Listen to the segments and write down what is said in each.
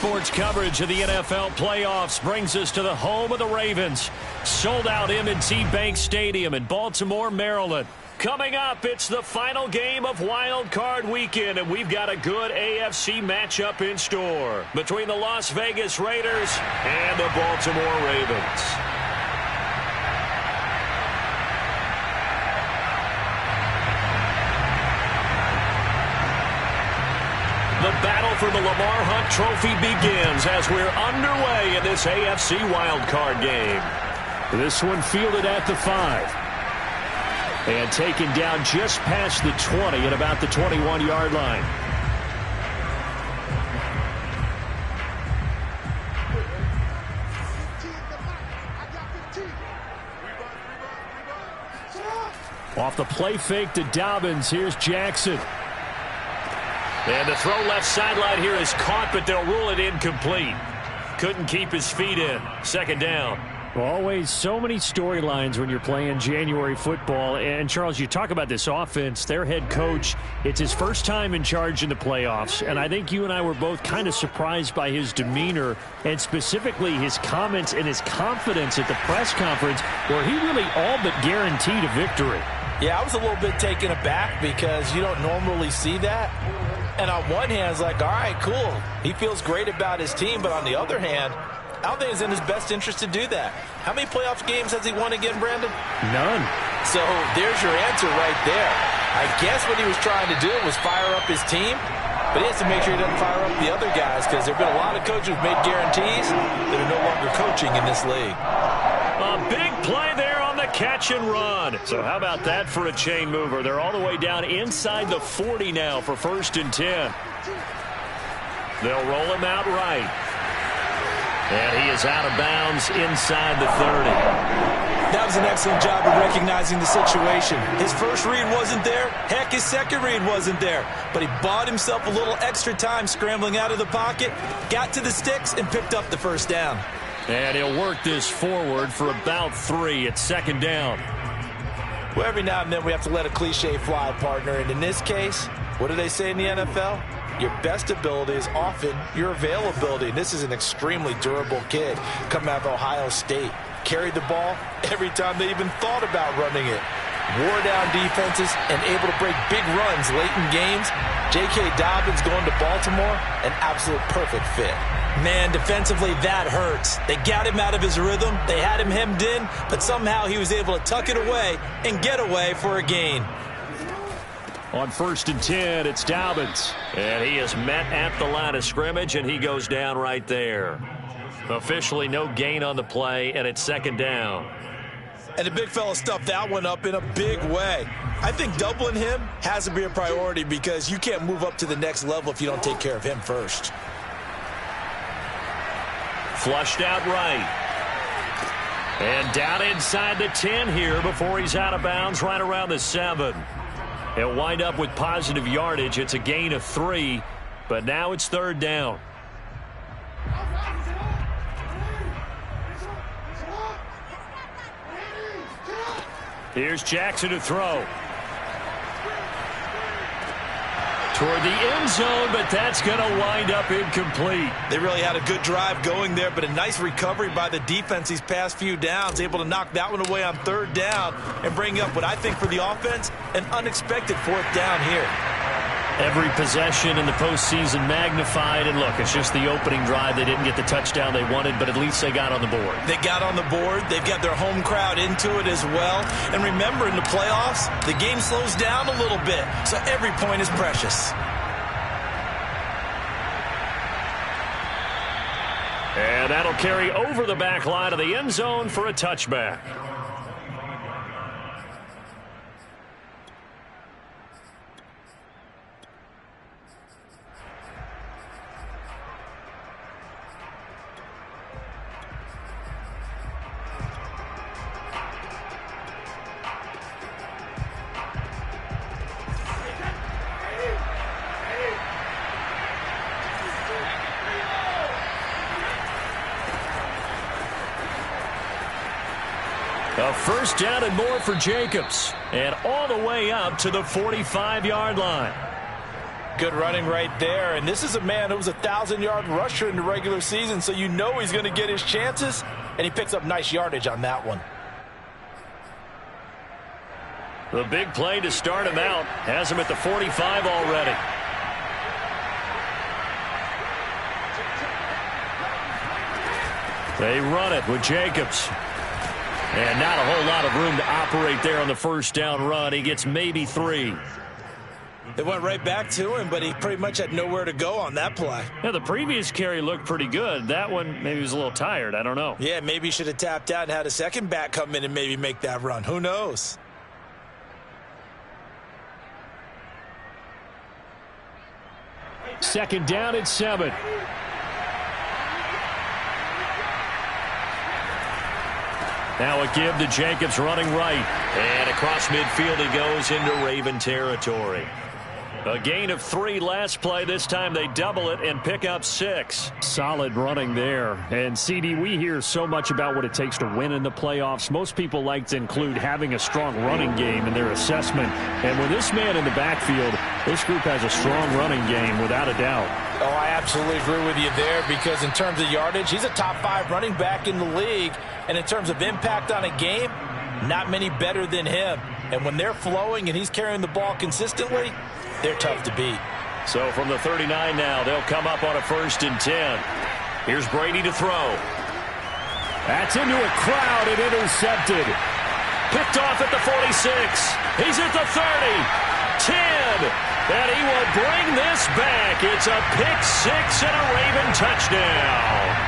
Sports coverage of the NFL playoffs brings us to the home of the Ravens. Sold out M&T Bank Stadium in Baltimore, Maryland. Coming up, it's the final game of Wild Card Weekend, and we've got a good AFC matchup in store between the Las Vegas Raiders and the Baltimore Ravens. The battle for the Lamar Hunt Trophy begins as we're underway in this AFC wildcard game. This one fielded at the 5. And taken down just past the 20 at about the 21-yard line. Off the play fake to Dobbins, here's Jackson. And the throw left sideline here is caught, but they'll rule it incomplete. Couldn't keep his feet in. Second down. Always so many storylines when you're playing January football. And, Charles, you talk about this offense, their head coach, it's his first time in charge in the playoffs. And I think you and I were both kind of surprised by his demeanor and specifically his comments and his confidence at the press conference where he really all but guaranteed a victory. Yeah, I was a little bit taken aback because you don't normally see that. And on one hand, it's like, all right, cool. He feels great about his team. But on the other hand, I don't think it's in his best interest to do that. How many playoff games has he won again, Brandon? None. So there's your answer right there. I guess what he was trying to do was fire up his team, but he has to make sure he doesn't fire up the other guys because there have been a lot of coaches who've made guarantees that are no longer coaching in this league. A big play there on the catch and run. So how about that for a chain mover? They're all the way down inside the 40 now for 1st and 10. They'll roll him out right. And he is out of bounds inside the 30. That was an excellent job of recognizing the situation. His first read wasn't there. Heck, his second read wasn't there. But he bought himself a little extra time scrambling out of the pocket, got to the sticks, and picked up the first down. And he'll work this forward for about 3 at 2nd down. Well, every now and then we have to let a cliche fly, partner. And in this case, what do they say in the NFL? Your best ability is often your availability. And this is an extremely durable kid coming out of Ohio State. Carried the ball every time they even thought about running it. Wore down defenses and able to break big runs late in games. J.K. Dobbins going to Baltimore, an absolute perfect fit. Man, defensively, that hurts. They got him out of his rhythm. They had him hemmed in, but somehow he was able to tuck it away and get away for a gain. On 1st and 10, it's Dobbins. And he is met at the line of scrimmage, and he goes down right there. Officially no gain on the play, and it's 2nd down. And the big fella stuffed that one up in a big way. I think doubling him has to be a priority because you can't move up to the next level if you don't take care of him first. Flushed out right. And down inside the 10 here before he's out of bounds right around the 7. He'll wind up with positive yardage. It's a gain of 3, but now it's 3rd down. Here's Jackson to throw. Toward the end zone, but that's going to wind up incomplete. They really had a good drive going there, but a nice recovery by the defense these past few downs, able to knock that one away on 3rd down and bring up what I think for the offense, an unexpected 4th down here. Every possession in the postseason magnified, and look, it's just the opening drive. They didn't get the touchdown they wanted, but at least they got on the board. They got on the board. They've got their home crowd into it as well. And remember, in the playoffs, the game slows down a little bit, so every point is precious. And that'll carry over the back line of the end zone for a touchback. A 1st down and more for Jacobs. And all the way up to the 45-yard line. Good running right there. And this is a man who was a 1,000-yard rusher in the regular season, so you know he's going to get his chances. And he picks up nice yardage on that one. The big play to start him out has him at the 45 already. They run it with Jacobs. And not a whole lot of room to operate there on the first down run. He gets maybe 3. They went right back to him, but he pretty much had nowhere to go on that play. Yeah, the previous carry looked pretty good. That one, maybe he was a little tired. I don't know. Yeah, maybe he should have tapped out and had a second back come in and maybe make that run. Who knows? Second down at 7. Now a give to Jacobs running right. And across midfield he goes into Raven territory. A gain of 3 last play. This time they double it and pick up 6. Solid running there. And, CD, we hear so much about what it takes to win in the playoffs. Most people like to include having a strong running game in their assessment. And with this man in the backfield, this group has a strong running game without a doubt. Oh, I absolutely agree with you there because in terms of yardage, he's a top 5 running back in the league. And in terms of impact on a game, not many better than him. And when they're flowing and he's carrying the ball consistently, they're tough to beat. So from the 39 now, they'll come up on a 1st and 10. Here's Brady to throw. That's into a crowd and intercepted. Picked off at the 46. He's at the 30. 10. And he will bring this back. It's a pick 6 and a Raven touchdown.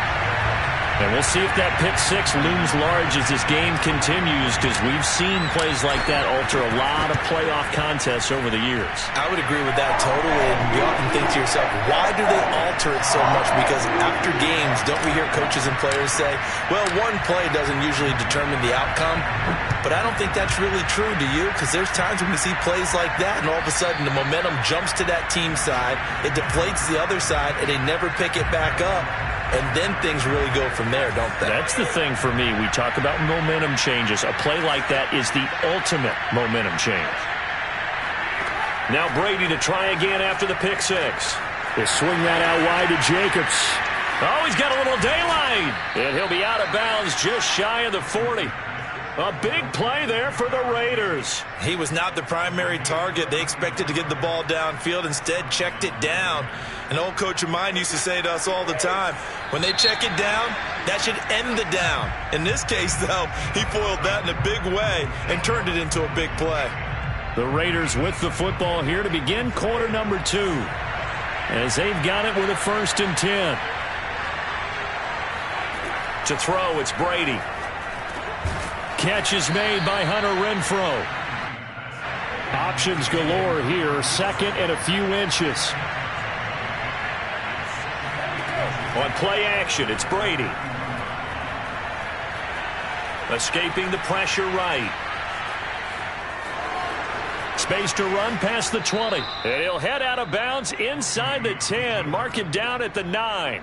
And we'll see if that pick 6 looms large as this game continues, because we've seen plays like that alter a lot of playoff contests over the years. I would agree with that totally. And you often think to yourself, why do they alter it so much? Because after games, don't we hear coaches and players say, well, one play doesn't usually determine the outcome. But I don't think that's really true, do you? Because there's times when we see plays like that, and all of a sudden the momentum jumps to that team side, it deflates the other side, and they never pick it back up. And then things really go from there, don't they? That's the thing for me. We talk about momentum changes. A play like that is the ultimate momentum change. Now Brady to try again after the pick 6. They swing that out wide to Jacobs. Oh, he's got a little daylight. And he'll be out of bounds just shy of the 40. A big play there for the Raiders. He was not the primary target. They expected to get the ball downfield. Instead, checked it down. An old coach of mine used to say to us all the time, when they check it down, that should end the down. In this case, though, he foiled that in a big way and turned it into a big play. The Raiders with the football here to begin quarter number 2. As they've got it with a 1st and 10. To throw, it's Brady. Catch is made by Hunter Renfrow. Options galore here. 2nd and a few inches. On play action, it's Brady. Escaping the pressure right. Space to run past the 20. And he'll head out of bounds inside the 10. Mark him down at the 9.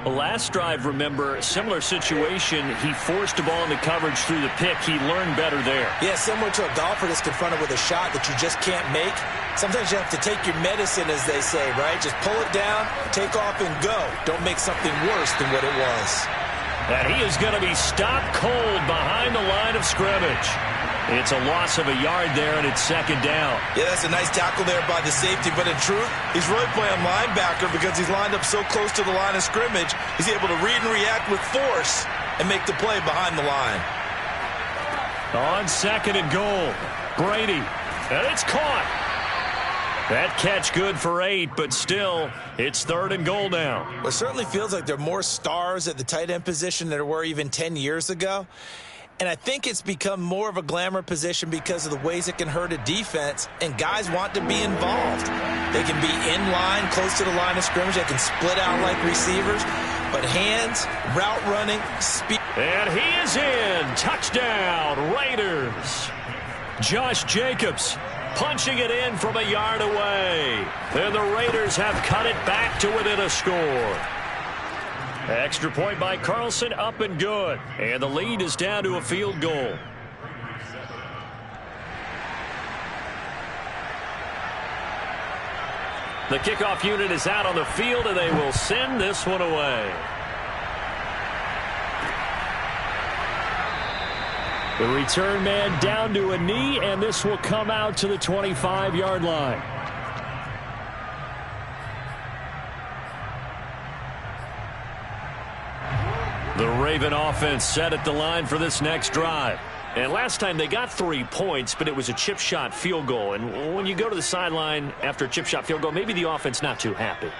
The last drive, remember, similar situation. He forced the ball into coverage through the pick. He learned better there. Yeah, similar to a golfer that's confronted with a shot that you just can't make. Sometimes you have to take your medicine, as they say, right? Just pull it down, take off, and go. Don't make something worse than what it was. And he is going to be stopped cold behind the line of scrimmage. It's a loss of a yard there, and it's 2nd down. Yeah, that's a nice tackle there by the safety, but in truth, he's really playing linebacker because he's lined up so close to the line of scrimmage. He's able to read and react with force and make the play behind the line. On 2nd and goal, Brady, and it's caught. That catch good for 8, but still, it's 3rd and goal now. Well, it certainly feels like there are more stars at the tight end position than there were even 10 years ago. And I think it's become more of a glamour position because of the ways it can hurt a defense, and guys want to be involved. They can be in line, close to the line of scrimmage. They can split out like receivers. But hands, route running, speed. And he is in. Touchdown, Raiders. Josh Jacobs punching it in from a yard away. And the Raiders have cut it back to within a score. Extra point by Carlson, up and good. And the lead is down to a field goal. The kickoff unit is out on the field, and they will send this one away. The return man down to a knee, and this will come out to the 25-yard line. The Raven offense set at the line for this next drive. And last time they got 3 points, but it was a chip shot field goal. And when you go to the sideline after a chip shot field goal, maybe the offense not too happy.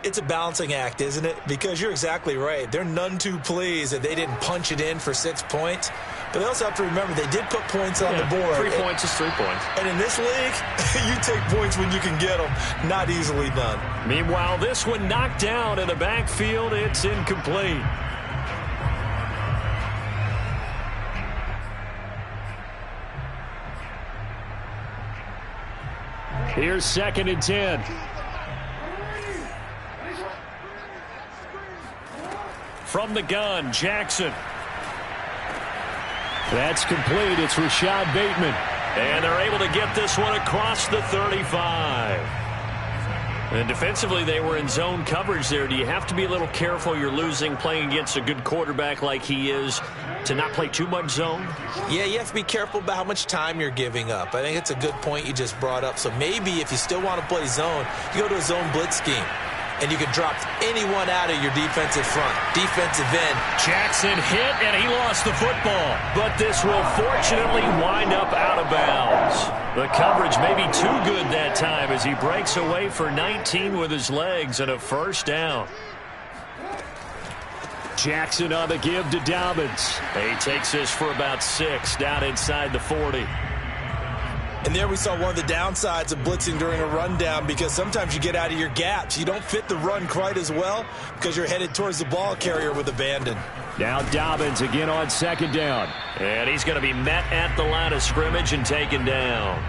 It's a balancing act, isn't it? Because you're exactly right. They're none too pleased that they didn't punch it in for 6 points. But they also have to remember they did put points on the board. 3 points is 3 points. And in this league, you take points when you can get them. Not easily done. Meanwhile, this one knocked down in the backfield. It's incomplete. Here's 2nd and 10. From the gun, Jackson. That's complete. It's Rashad Bateman. And they're able to get this one across the 35. And defensively, they were in zone coverage there. Do you have to be a little careful? You're losing playing against a good quarterback like he is to not play too much zone? Yeah, you have to be careful about how much time you're giving up. I think it's a good point you just brought up. So maybe if you still want to play zone, you go to a zone blitz scheme. And you can drop anyone out of your defensive front. Defensive end. Jackson hit, and he lost the football. But this will fortunately wind up out of bounds. The coverage may be too good that time as he breaks away for 19 with his legs and a first down. Jackson on the give to Dobbins. He takes this for about 6 down inside the 40. And there we saw one of the downsides of blitzing during a rundown because sometimes you get out of your gaps. You don't fit the run quite as well because you're headed towards the ball carrier with abandon. Now Dobbins again on 2nd down. And he's going to be met at the line of scrimmage and taken down.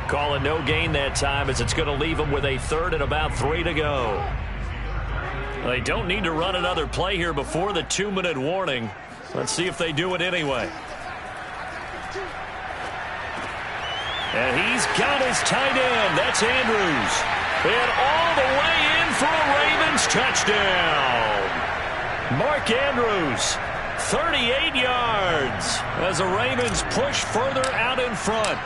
Call it no gain that time as it's going to leave him with a 3rd and about 3 to go. They don't need to run another play here before the 2-minute warning. Let's see if they do it anyway. And he's got his tight end. That's Andrews. And all the way in for a Ravens touchdown. Mark Andrews, 38 yards as the Ravens push further out in front.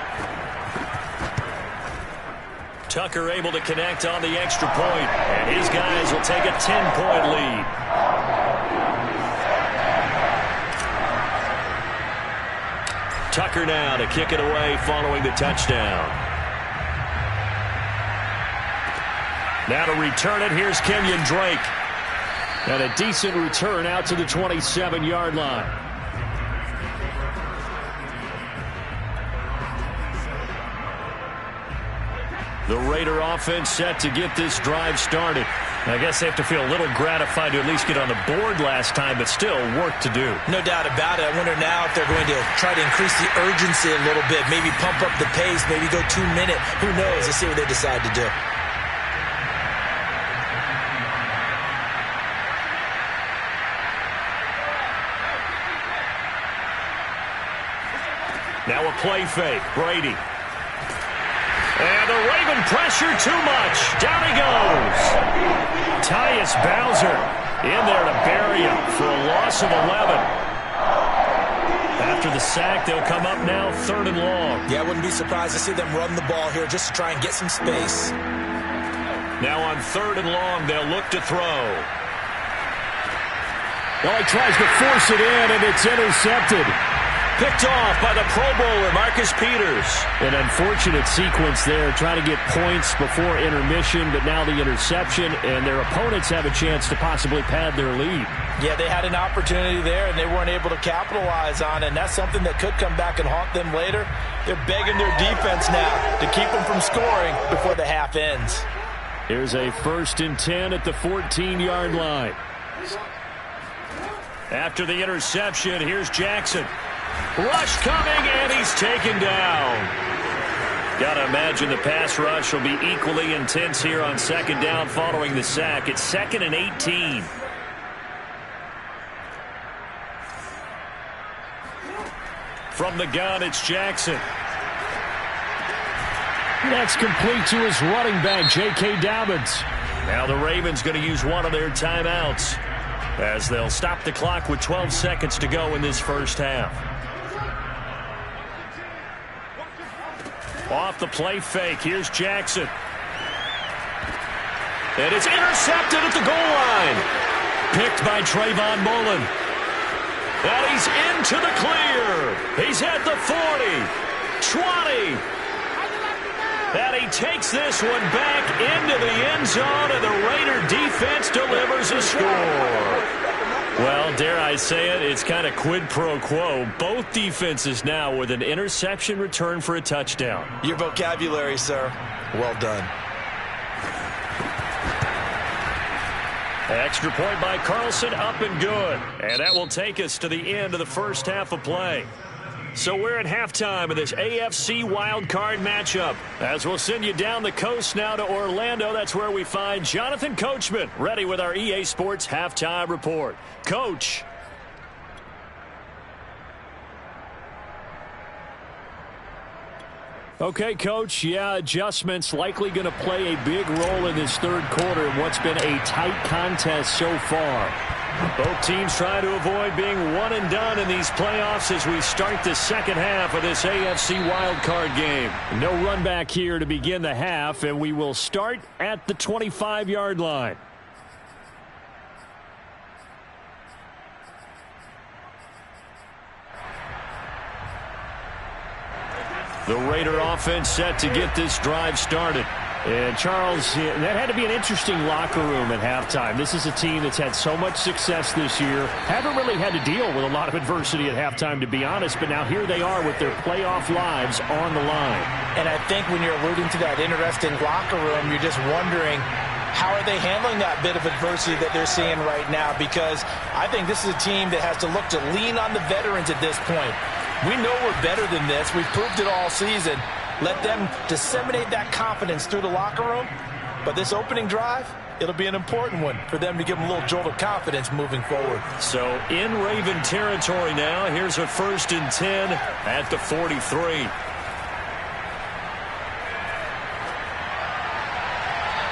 Tucker able to connect on the extra point, and his guys will take a 10-point lead. Tucker now to kick it away following the touchdown. Now to return it, here's Kenyon Drake. And a decent return out to the 27-yard line. The Raider offense set to get this drive started. I guess they have to feel a little gratified to at least get on the board last time, but still work to do. No doubt about it. I wonder now if they're going to try to increase the urgency a little bit, maybe pump up the pace, maybe go 2 minute. Who knows? Let's see what they decide to do. Now a play fake. Brady. And the Raven pressure too much. Down he goes. Tyus Bowser in there to bury him for a loss of 11. After the sack, they'll come up now 3rd and long. Yeah, I wouldn't be surprised to see them run the ball here just to try and get some space. Now on 3rd and long, they'll look to throw. Well, he tries to force it in, and it's intercepted. Picked off by the Pro Bowler, Marcus Peters. An unfortunate sequence there, trying to get points before intermission, but now the interception, and their opponents have a chance to possibly pad their lead. Yeah, they had an opportunity there, and they weren't able to capitalize on it, and that's something that could come back and haunt them later. They're begging their defense now to keep them from scoring before the half ends. Here's a 1st and 10 at the 14-yard line. After the interception, here's Jackson. Rush coming, and he's taken down. Got to imagine the pass rush will be equally intense here on 2nd down following the sack. It's 2nd and 18. From the gun, it's Jackson. That's complete to his running back, J.K. Dobbins. Now the Ravens going to use one of their timeouts as they'll stop the clock with 12 seconds to go in this first half. Off the play fake, here's Jackson. And it's intercepted at the goal line. Picked by Trayvon Mullen. And he's into the clear. He's at the 40, 20. And he takes this one back into the end zone, and the Raider defense delivers a score. Well, dare I say it, it's kind of quid pro quo. Both defenses now with an interception return for a touchdown. Your vocabulary, sir. Well done. Extra point by Carlson, up and good. And that will take us to the end of the first half of play. So we're at halftime of this AFC wildcard matchup. As we'll send you down the coast now to Orlando, that's where we find Jonathan Coachman, ready with our EA Sports halftime report. Coach. Okay, Coach, adjustments likely going to play a big role in this third quarter in what's been a tight contest so far. Both teams try to avoid being one and done in these playoffs as we start the second half of this AFC wildcard game. No run back here to begin the half, and we will start at the 25-yard line. The Raider offense set to get this drive started. And, Charles, that had to be an interesting locker room at halftime. This is a team that's had so much success this year. Haven't really had to deal with a lot of adversity at halftime, to be honest. But now here they are with their playoff lives on the line. And I think when you're alluding to that interesting locker room, you're just wondering, how are they handling that bit of adversity that they're seeing right now? Because I think this is a team that has to look to lean on the veterans at this point. We know we're better than this. We've proved it all season. Let them disseminate that confidence through the locker room. But this opening drive, it'll be an important one for them to give them a little jolt of confidence moving forward. So in Raven territory now, here's a 1st and 10 at the 43.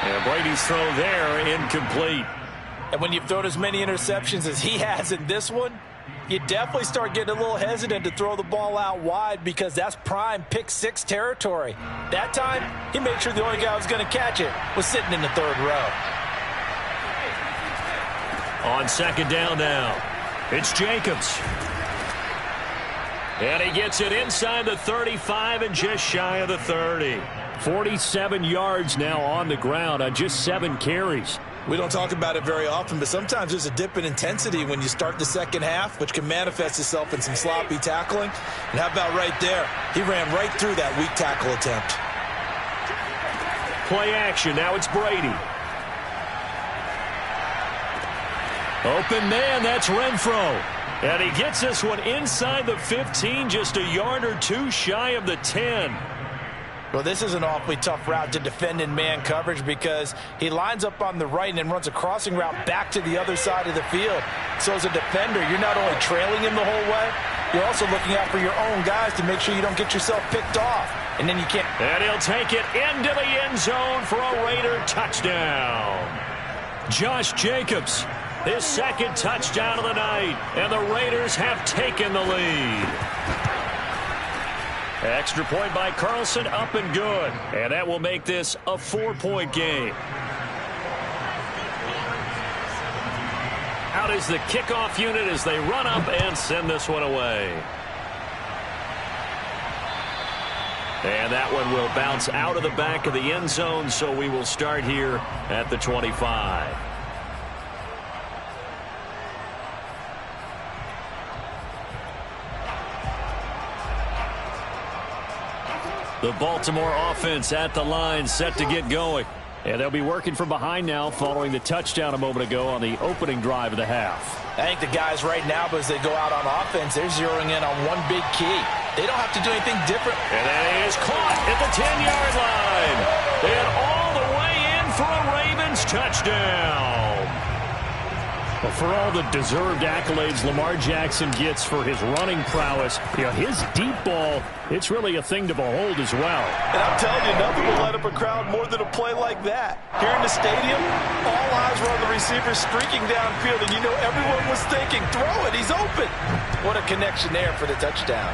And Brady's throw there, incomplete. And when you've thrown as many interceptions as he has in this one, you definitely start getting a little hesitant to throw the ball out wide because that's prime pick six territory. That time, he made sure the only guy who was going to catch it was sitting in the third row. On second down now, it's Jacobs. And he gets it inside the 35 and just shy of the 30. 47 yards now on the ground on just 7 carries. We don't talk about it very often, but sometimes there's a dip in intensity when you start the second half, which can manifest itself in some sloppy tackling. And how about right there? He ran right through that weak tackle attempt. Play action. Now it's Brady. Open man, that's Renfro. And he gets this one inside the 15, just a yard or two shy of the 10. Well, this is an awfully tough route to defend in man coverage because he lines up on the right and then runs a crossing route back to the other side of the field. So as a defender, you're not only trailing him the whole way, you're also looking out for your own guys to make sure you don't get yourself picked off. And then you can't. And he'll take it into the end zone for a Raider touchdown. Josh Jacobs, his second touchdown of the night, and the Raiders have taken the lead. Extra point by Carlson, up and good. And that will make this a 4-point game. Out is the kickoff unit as they run up and send this one away. And that one will bounce out of the back of the end zone, so we will start here at the 25. The Baltimore offense at the line, set to get going. And they'll be working from behind now following the touchdown a moment ago on the opening drive of the half. I think the guys right now, as they go out on offense, they're zeroing in on one big key. They don't have to do anything different. And that is caught at the 10-yard line. And all the way in for a Ravens touchdown. Well, for all the deserved accolades Lamar Jackson gets for his running prowess, his deep ball, it's really a thing to behold as well. And I'm telling you, nothing will light up a crowd more than a play like that. Here in the stadium, all eyes were on the receiver streaking downfield, and everyone was thinking, throw it, he's open. What a connection there for the touchdown.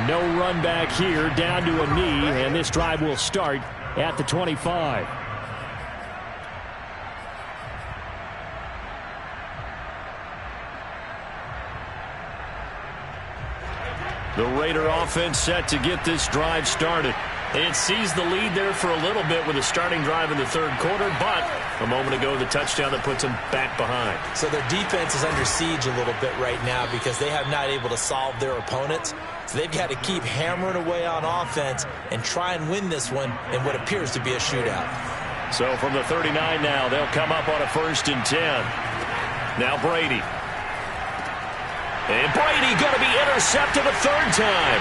No run back here, down to a knee, and this drive will start at the 25. The Raider offense set to get this drive started. It sees the lead there for a little bit with a starting drive in the third quarter, but a moment ago the touchdown that puts them back behind. So their defense is under siege a little bit right now because they have not able to solve their opponents. So they've got to keep hammering away on offense and try and win this one in what appears to be a shootout. So from the 39 now, they'll come up on a 1st and 10. Now Brady. And Brady going to be intercepted a third time.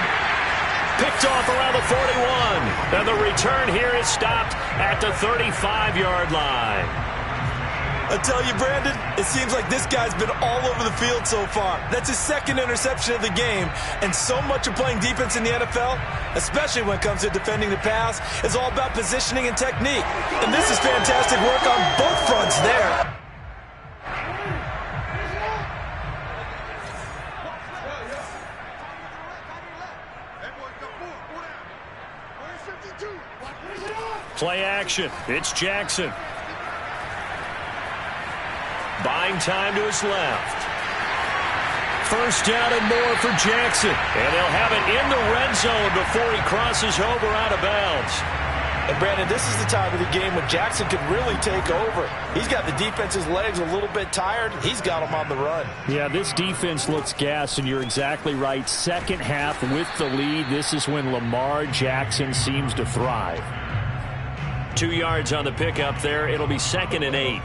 Picked off around the 41. And the return here is stopped at the 35-yard line. I tell you, Brandon, it seems like this guy's been all over the field so far. That's his second interception of the game. And so much of playing defense in the NFL, especially when it comes to defending the pass, is all about positioning and technique. And this is fantastic work on both fronts there. Play action. It's Jackson. Buying time to his left. First down and more for Jackson. And they'll have it in the red zone before he crosses over out of bounds. And, Brandon, this is the time of the game when Jackson could really take over. He's got the defense's legs a little bit tired. He's got them on the run. Yeah, this defense looks gassed, and you're exactly right. Second half with the lead, this is when Lamar Jackson seems to thrive. 2 yards on the pickup there. It'll be 2nd and 8.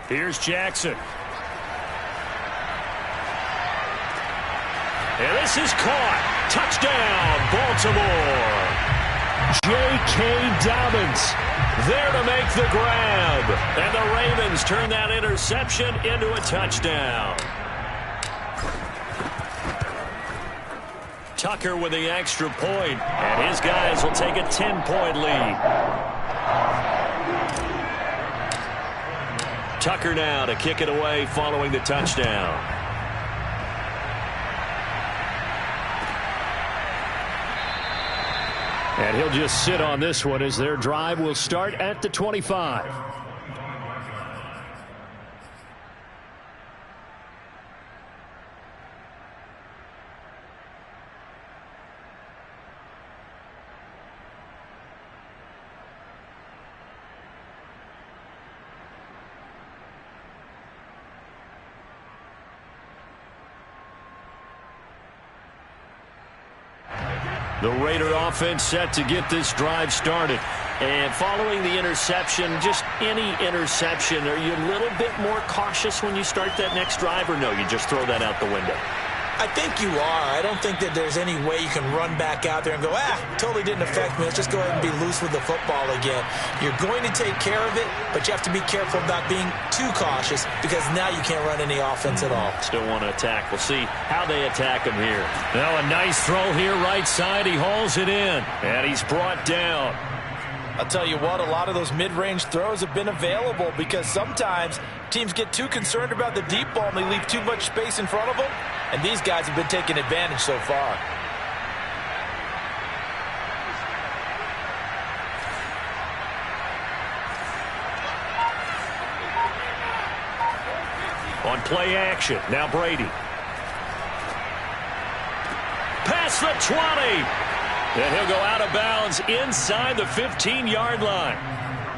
Here's Jackson. And this is caught. Touchdown, Baltimore. J.K. Dobbins there to make the grab. And the Ravens turn that interception into a touchdown. Tucker with the extra point, and his guys will take a 10-point lead. Tucker now to kick it away following the touchdown. And he'll just sit on this one as their drive will start at the 25. The Raider offense set to get this drive started. And following the interception, just any interception, are you a little bit more cautious when you start that next drive, or no, you just throw that out the window? I think you are. I don't think that there's any way you can run back out there and go, totally didn't affect me. Let's just go ahead and be loose with the football again. You're going to take care of it, but you have to be careful about being too cautious because now you can't run any offense at all. Still want to attack. We'll see how they attack him here. Now a nice throw here right side. He hauls it in, and he's brought down. I'll tell you what, a lot of those mid-range throws have been available because sometimes teams get too concerned about the deep ball and they leave too much space in front of them. And these guys have been taking advantage so far. On play action, now Brady. Past the 20. And he'll go out of bounds inside the 15-yard line.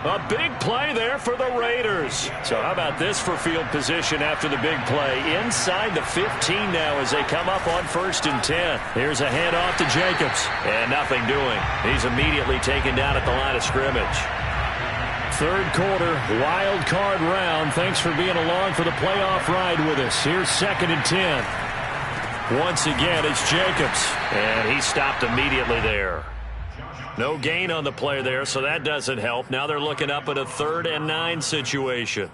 A big play there for the Raiders. So how about this for field position after the big play? Inside the 15 now as they come up on 1st and 10. Here's a handoff to Jacobs. And nothing doing. He's immediately taken down at the line of scrimmage. Third quarter, wild card round. Thanks for being along for the playoff ride with us. Here's 2nd and 10. Once again, it's Jacobs. And he stopped immediately there. No gain on the play there, so that doesn't help. Now they're looking up at a 3rd and 9 situation.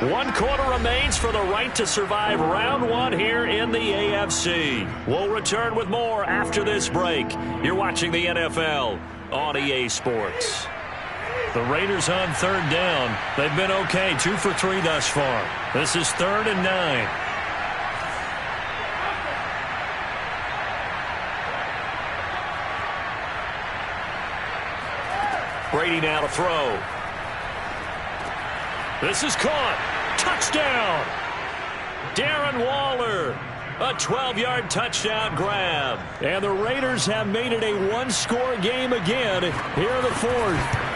One quarter remains for the right to survive round 1 here in the AFC. We'll return with more after this break. You're watching the NFL on EA Sports. The Raiders on 3rd down. They've been okay, 2 for 3 thus far. This is 3rd and 9. Brady now to throw. This is caught. Touchdown. Darren Waller. A 12-yard touchdown grab. And the Raiders have made it a one-score game again here in the 4th.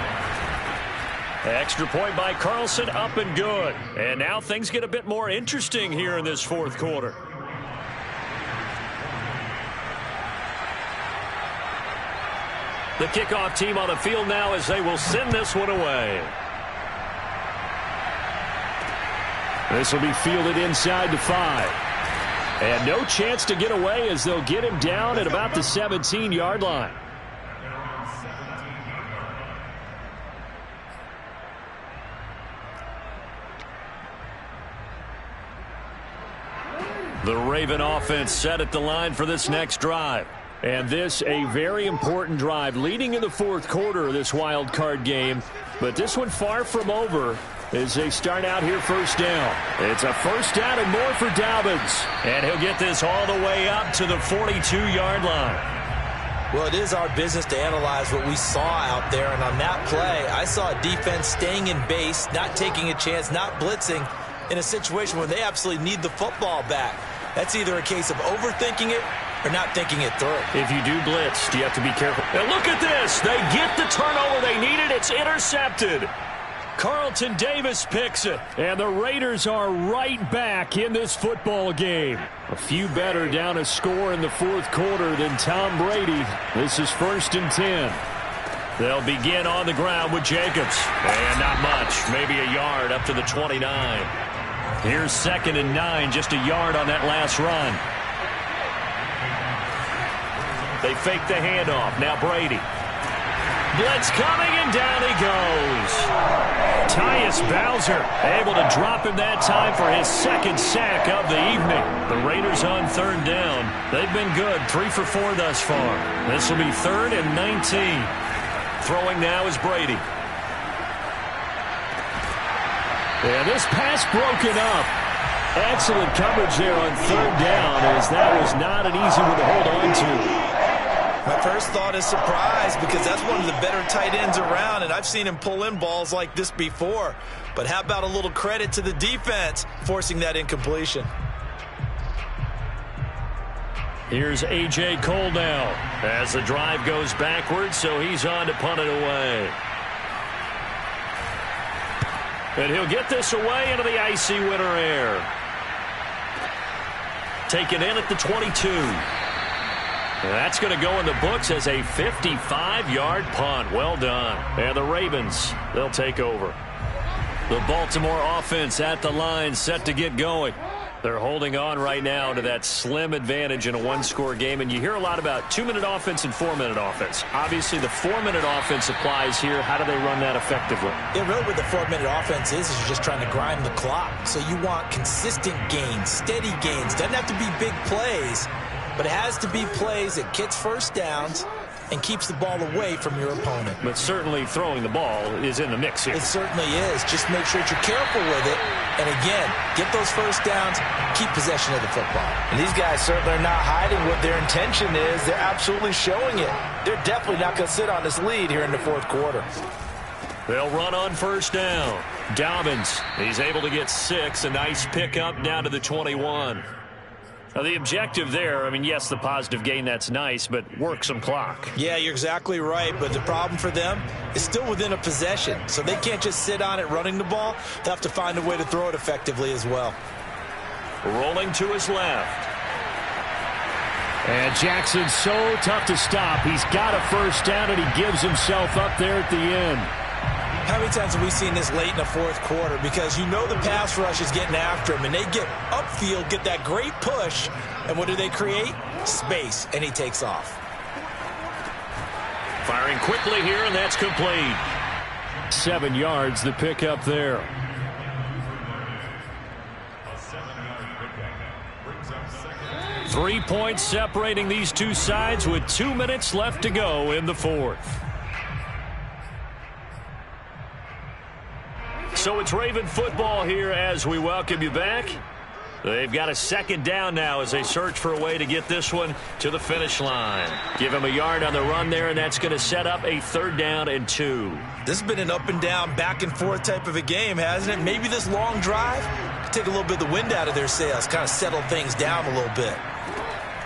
Extra point by Carlson, up and good. And now things get a bit more interesting here in this 4th quarter. The kickoff team on the field now as they will send this one away. This will be fielded inside to 5. And no chance to get away as they'll get him down at about the 17-yard line. The Raven offense set at the line for this next drive. And this a very important drive leading in the 4th quarter of this wild card game. But this one far from over as they start out here 1st down. It's a 1st down and more for Dobbins. And he'll get this all the way up to the 42-yard line. Well, it is our business to analyze what we saw out there. And on that play, I saw a defense staying in base, not taking a chance, not blitzing in a situation where they absolutely need the football back. That's either a case of overthinking it or not thinking it through. If you do blitz, you have to be careful. And look at this. They get the turnover they needed. It's intercepted. Carlton Davis picks it. And the Raiders are right back in this football game. A few better down a score in the 4th quarter than Tom Brady. This is 1st and 10. They'll begin on the ground with Jacobs. And not much. Maybe a yard up to the 29. Here's 2nd and 9. Just a yard on that last run. They fake the handoff. Now Brady. Blitz coming, and down he goes. Tyus Bowser able to drop him that time for his 2nd sack of the evening. The Raiders on 3rd down. They've been good, 3 for 4 thus far. This will be 3rd and 19. Throwing now is Brady. And this pass broken up. Excellent coverage there on 3rd down, as that was not an easy one to hold on to. My first thought is surprise, because that's one of the better tight ends around, and I've seen him pull in balls like this before. But how about a little credit to the defense forcing that incompletion? Here's A.J. Cole now as the drive goes backwards, so he's on to punt it away. And he'll get this away into the icy winter air. Taken in at the 22. That's going to go in the books as a 55-yard punt. Well done. And the Ravens, they'll take over. The Baltimore offense at the line, set to get going. They're holding on right now to that slim advantage in a one-score game. And you hear a lot about 2-minute offense and 4-minute offense. Obviously, the 4-minute offense applies here. How do they run that effectively? Yeah, really what the 4-minute offense is you're just trying to grind the clock. So you want consistent gains, steady gains. Doesn't have to be big plays, but it has to be plays that gets 1st downs and keeps the ball away from your opponent. But certainly throwing the ball is in the mix here. It certainly is. Just make sure that you're careful with it. And again, get those 1st downs, keep possession of the football. And these guys certainly are not hiding what their intention is. They're absolutely showing it. They're definitely not going to sit on this lead here in the 4th quarter. They'll run on 1st down. Dobbins, he's able to get 6. A nice pickup down to the 21. Now, the objective there, I mean, yes, the positive gain, that's nice, but work some clock. Yeah, you're exactly right, but the problem for them is still within a possession, so they can't just sit on it running the ball. They'll have to find a way to throw it effectively as well. Rolling to his left. And Jackson's so tough to stop. He's got a first down, and he gives himself up there at the end. How many times have we seen this late in the fourth quarter? Because you know the pass rush is getting after him, and they get upfield, get that great push, and what do they create? Space, and he takes off. Firing quickly here, and that's complete. 7 yards, the pickup there. A 3 points separating these two sides with 2 minutes left to go in the fourth. So it's Raven football here as we welcome you back. They've got a second down now as they search for a way to get this one to the finish line. Give him a yard on the run there, and that's going to set up a 3rd down and 2. This has been an up and down, back and forth type of a game, hasn't it? Maybe this long drive could take a little bit of the wind out of their sails, kind of settle things down a little bit.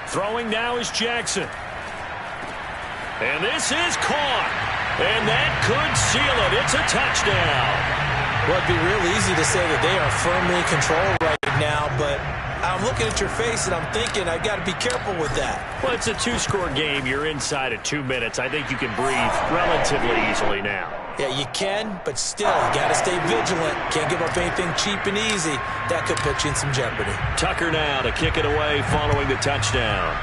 Throwing now is Jackson. And this is caught. And that could seal it. It's a touchdown. Well, it'd be real easy to say that they are firmly in control right now, but I'm looking at your face and I'm thinking I've got to be careful with that. Well, it's a 2-score game. You're inside at 2 minutes. I think you can breathe relatively easily now. Yeah, you can, but still, you got to stay vigilant. Can't give up anything cheap and easy. That could put you in some jeopardy. Tucker now to kick it away following the touchdown.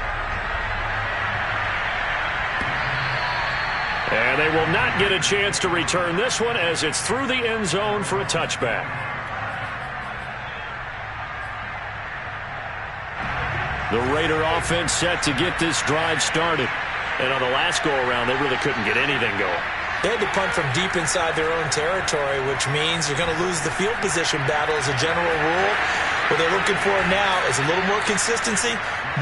And they will not get a chance to return this one as it's through the end zone for a touchback. The Raider offense set to get this drive started. And on the last go-around, they really couldn't get anything going. They had to punt from deep inside their own territory, which means you're going to lose the field position battle as a general rule. What they're looking for now is a little more consistency,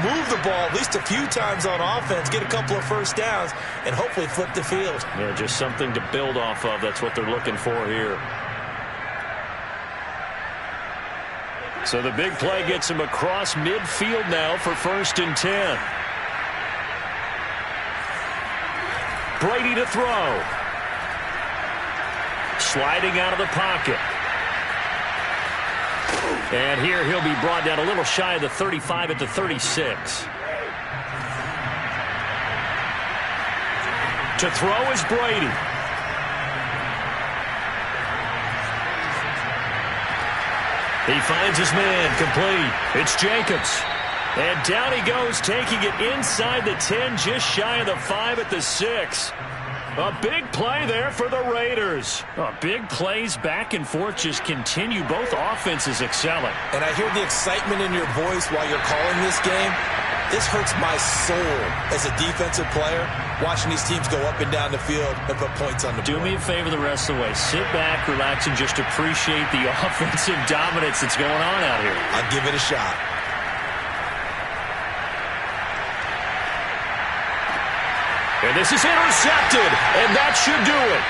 move the ball at least a few times on offense, get a couple of first downs, and hopefully flip the field. Yeah, just something to build off of. That's what they're looking for here. So the big play gets him across midfield now for 1st and 10. Brady to throw. Sliding out of the pocket. And here he'll be brought down a little shy of the 35 at the 36. To throw is Brady. He finds his man complete. It's Jacobs. And down he goes, taking it inside the 10, just shy of the 5 at the 6. A big play there for the Raiders. Big plays back and forth just continue. Both offenses excelling. And I hear the excitement in your voice while you're calling this game. This hurts my soul as a defensive player, watching these teams go up and down the field and put points on the board. Do me a favor the rest of the way. Sit back, relax, and just appreciate the offensive dominance that's going on out here. I'll give it a shot. And this is intercepted, and that should do it.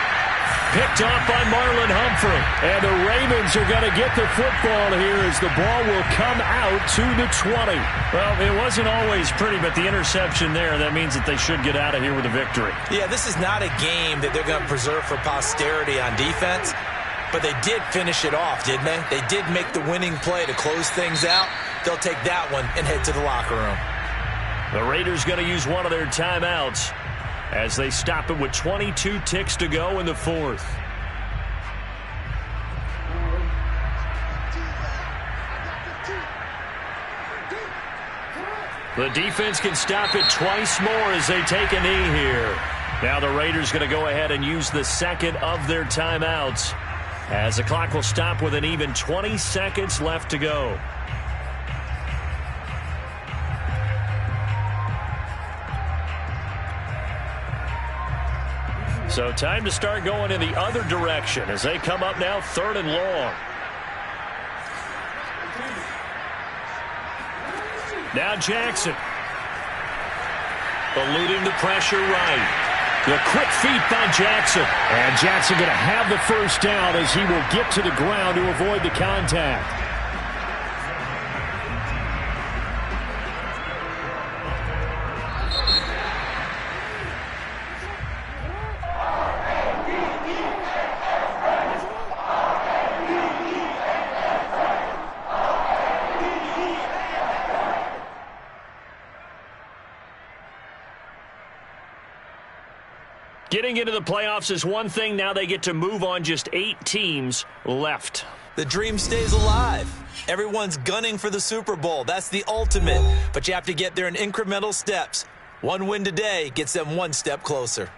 Picked off by Marlon Humphrey. And the Ravens are going to get the football here as the ball will come out to the 20. Well, it wasn't always pretty, but the interception there, that means that they should get out of here with a victory. Yeah, this is not a game that they're going to preserve for posterity on defense, but they did finish it off, didn't they? They did make the winning play to close things out. They'll take that one and head to the locker room. The Raiders going to use one of their timeouts as they stop it with 22 ticks to go in the fourth. The defense can stop it twice more as they take a knee here. Now the Raiders going to go ahead and use the second of their timeouts as the clock will stop with an even 20 seconds left to go. So time to start going in the other direction as they come up now 3rd and long. Now Jackson. Eluding the pressure right. The quick feet by Jackson. And Jackson going to have the first down as he will get to the ground to avoid the contact. Getting into the playoffs is one thing. Now they get to move on. Just 8 teams left. The dream stays alive. Everyone's gunning for the Super Bowl. That's the ultimate. But you have to get there in incremental steps. One win today gets them one step closer.